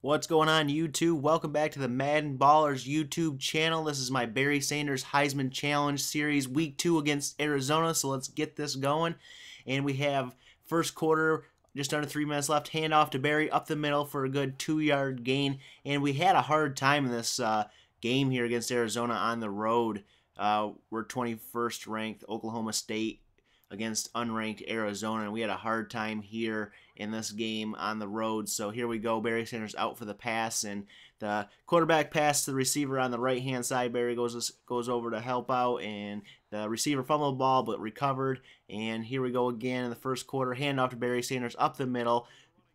What's going on, YouTube? Welcome back to the MaddenBallerz YouTube channel. This is my Barry Sanders Heisman Challenge Series Week 2 against Arizona, so let's get this going. And we have first quarter, just under 3 minutes left. Handoff to Barry up the middle for a good 2-yard gain. And we had a hard time in this game here against Arizona on the road. We're 21st ranked Oklahoma State against unranked Arizona, and we had a hard time here in this game on the road. So here we go. Barry Sanders out for the pass, and the quarterback pass to the receiver on the right-hand side. Barry goes over to help out, and the receiver fumbled the ball but recovered. And here we go again in the first quarter. Handoff to Barry Sanders up the middle.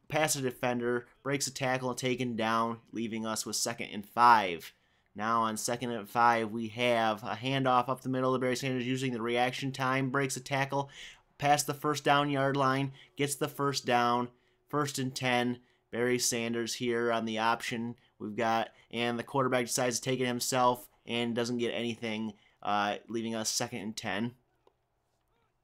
Pass a defender, breaks a tackle, and taken down, leaving us with 2nd and 5. Now on 2nd and 5, we have a handoff up the middle to Barry Sanders using the reaction time, breaks a tackle, past the first down yard line, gets the first down, 1st and 10. Barry Sanders here on the option we've got, and the quarterback decides to take it himself and doesn't get anything, leaving us 2nd and 10.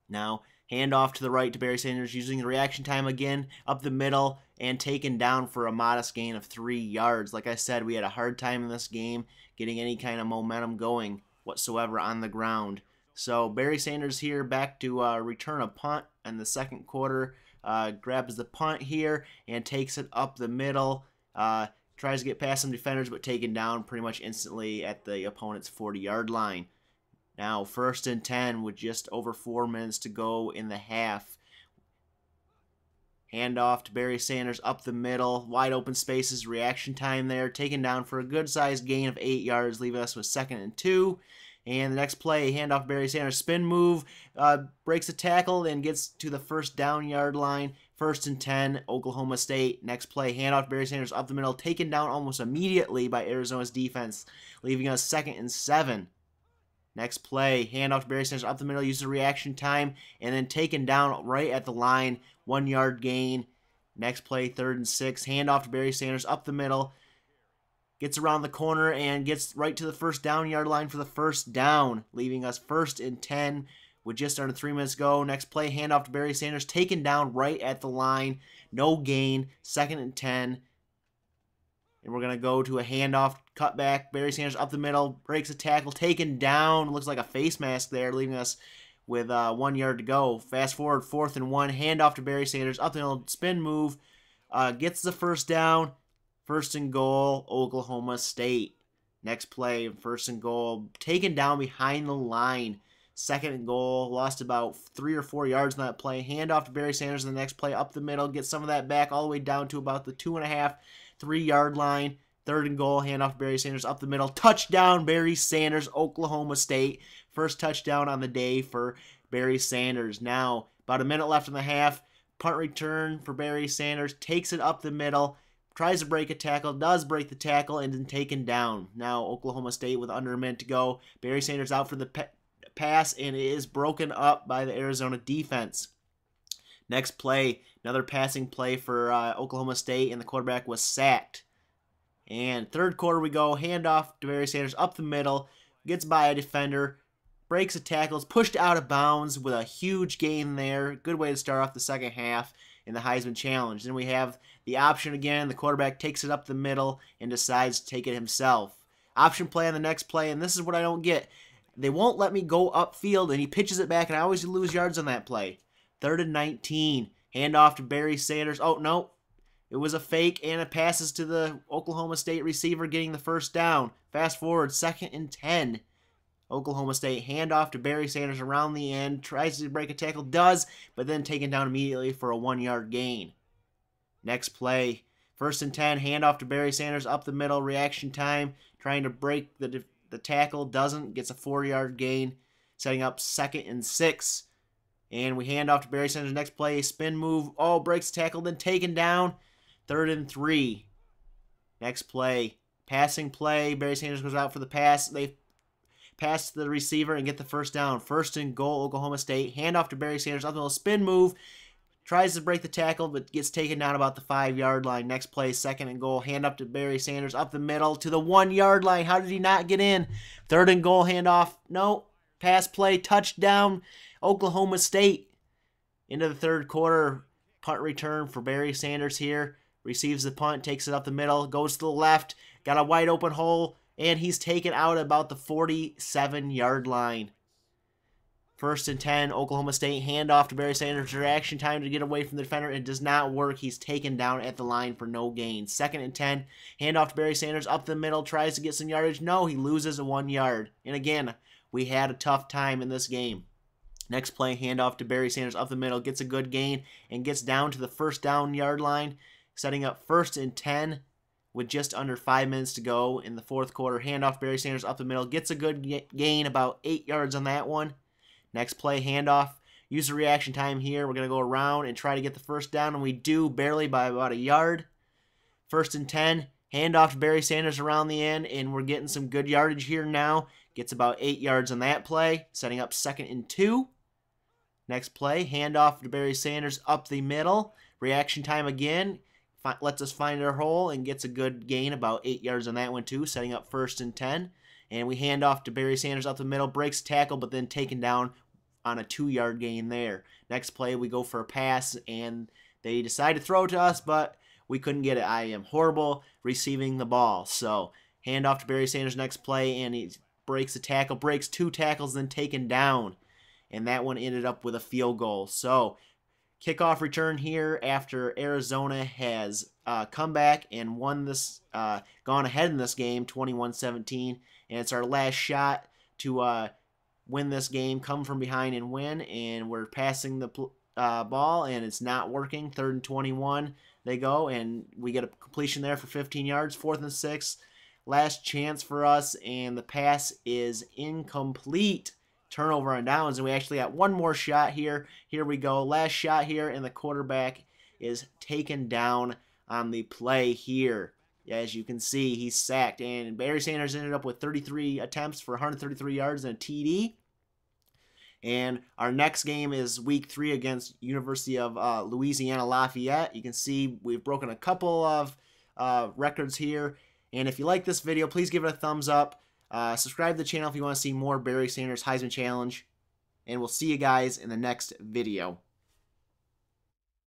Now, handoff to the right to Barry Sanders using the reaction time again, up the middle, and taken down for a modest gain of 3 yards. Like I said, we had a hard time in this game getting any kind of momentum going whatsoever on the ground. So Barry Sanders here back to return a punt in the second quarter. Grabs the punt here and takes it up the middle. Tries to get past some defenders, but taken down pretty much instantly at the opponent's 40-yard line. Now 1st and 10 with just over 4 minutes to go in the half. Handoff to Barry Sanders up the middle. Wide open spaces, reaction time there. Taken down for a good-sized gain of 8 yards, leaving us with 2nd and 2. And the next play, handoff to Barry Sanders. Spin move, breaks a tackle, and gets to the first down yard line. 1st and 10, Oklahoma State. Next play, handoff to Barry Sanders up the middle. Taken down almost immediately by Arizona's defense, leaving us 2nd and 7. Next play, handoff to Barry Sanders up the middle, uses a reaction time, and then taken down right at the line, 1-yard gain. Next play, 3rd and 6, handoff to Barry Sanders up the middle, gets around the corner and gets right to the first down yard line for the first down, leaving us 1st and 10 with just under 3 minutes to go. Next play, handoff to Barry Sanders, taken down right at the line, no gain, 2nd and 10. And we're going to go to a handoff, cutback. Barry Sanders up the middle, breaks a tackle, taken down. Looks like a face mask there, leaving us with 1 yard to go. Fast forward, 4th and 1. Handoff to Barry Sanders up the middle, spin move. Gets the first down. 1st and goal, Oklahoma State. Next play, 1st and goal. Taken down behind the line. 2nd and goal. Lost about 3 or 4 yards on that play. Handoff to Barry Sanders in the next play up the middle. Gets some of that back all the way down to about the 2.5, 3-yard line. 3rd and goal, handoff to Barry Sanders up the middle. Touchdown, Barry Sanders, Oklahoma State. First touchdown on the day for Barry Sanders. Now, about a minute left in the half. Punt return for Barry Sanders. Takes it up the middle. Tries to break a tackle. Does break the tackle and then taken down. Now, Oklahoma State with under a minute to go. Barry Sanders out for the pass, and it is broken up by the Arizona defense. Next play, another passing play for Oklahoma State, and the quarterback was sacked. And 3rd quarter we go, handoff to Barry Sanders up the middle, gets by a defender, breaks a tackle, is pushed out of bounds with a huge gain there. Good way to start off the second half in the Heisman Challenge. Then we have the option again. The quarterback takes it up the middle and decides to take it himself. Option play on the next play, and this is what I don't get. They won't let me go upfield, and he pitches it back, and I always lose yards on that play. 3rd and 19. Handoff to Barry Sanders. Oh, no. It was a fake, and it passes to the Oklahoma State receiver getting the first down. Fast forward, 2nd and 10. Oklahoma State handoff to Barry Sanders around the end. Tries to break a tackle. Does, but then taken down immediately for a 1-yard gain. Next play, 1st and 10. Handoff to Barry Sanders up the middle. Reaction time. Trying to break the tackle. Doesn't. Gets a 4-yard gain. Setting up 2nd and 6. And we hand off to Barry Sanders. Next play, spin move. Oh, breaks the tackle, then taken down. 3rd and 3. Next play, passing play. Barry Sanders goes out for the pass. They pass to the receiver and get the first down. 1st and goal, Oklahoma State. Handoff to Barry Sanders. Up the middle, spin move. Tries to break the tackle, but gets taken down about the 5-yard line. Next play, 2nd and goal. Hand up to Barry Sanders. Up the middle to the 1-yard line. How did he not get in? 3rd and goal, handoff. No. Pass play, touchdown, Oklahoma State. Into the 3rd quarter, punt return for Barry Sanders here. receives the punt, takes it up the middle, goes to the left, got a wide open hole, and he's taken out at about the 47-yard line. 1st and 10, Oklahoma State, handoff to Barry Sanders, reaction time to get away from the defender. It does not work. He's taken down at the line for no gain. 2nd and 10, handoff to Barry Sanders, up the middle, tries to get some yardage. No, he loses a 1 yard. And again, we had a tough time in this game. Next play, handoff to Barry Sanders, up the middle, gets a good gain, and gets down to the 1st down yard line, setting up 1st and 10 with just under 5 minutes to go in the 4th quarter. Handoff Barry Sanders, up the middle, gets a good gain, about 8 yards on that one. Next play, handoff. Use the reaction time here. We're going to go around and try to get the 1st down, and we do barely by about a yard. 1st and 10, handoff to Barry Sanders around the end, and we're getting some good yardage here now. Gets about 8 yards on that play, setting up 2nd and 2. Next play, handoff to Barry Sanders up the middle. Reaction time again. Lets us find our hole and gets a good gain, about 8 yards on that one too, setting up 1st and 10. And we hand off to Barry Sanders up the middle, breaks tackle, but then taken down on a 2-yard gain there. Next play, we go for a pass, and they decide to throw to us, but we couldn't get it. I am horrible receiving the ball. So, hand off to Barry Sanders next play, and he breaks a tackle, breaks 2 tackles, then taken down. And that one ended up with a field goal. So, kickoff return here after Arizona has come back and won this, gone ahead in this game, 21-17. And it's our last shot to win this game, come from behind and win. And we're passing the ball, and it's not working. 3rd and 21, they go, and we get a completion there for 15 yards. 4th and 6, last chance for us, and the pass is incomplete. Turnover on downs, and we actually got one more shot here. Here we go, last shot here, and the quarterback is taken down on the play here. As you can see, he's sacked, and Barry Sanders ended up with 33 attempts for 133 yards and a TD. And our next game is week 3 against University of Louisiana Lafayette. You can see we've broken a couple of records here. And if you like this video, please give it a thumbs up. Subscribe to the channel if you want to see more Barry Sanders Heisman Challenge. And we'll see you guys in the next video.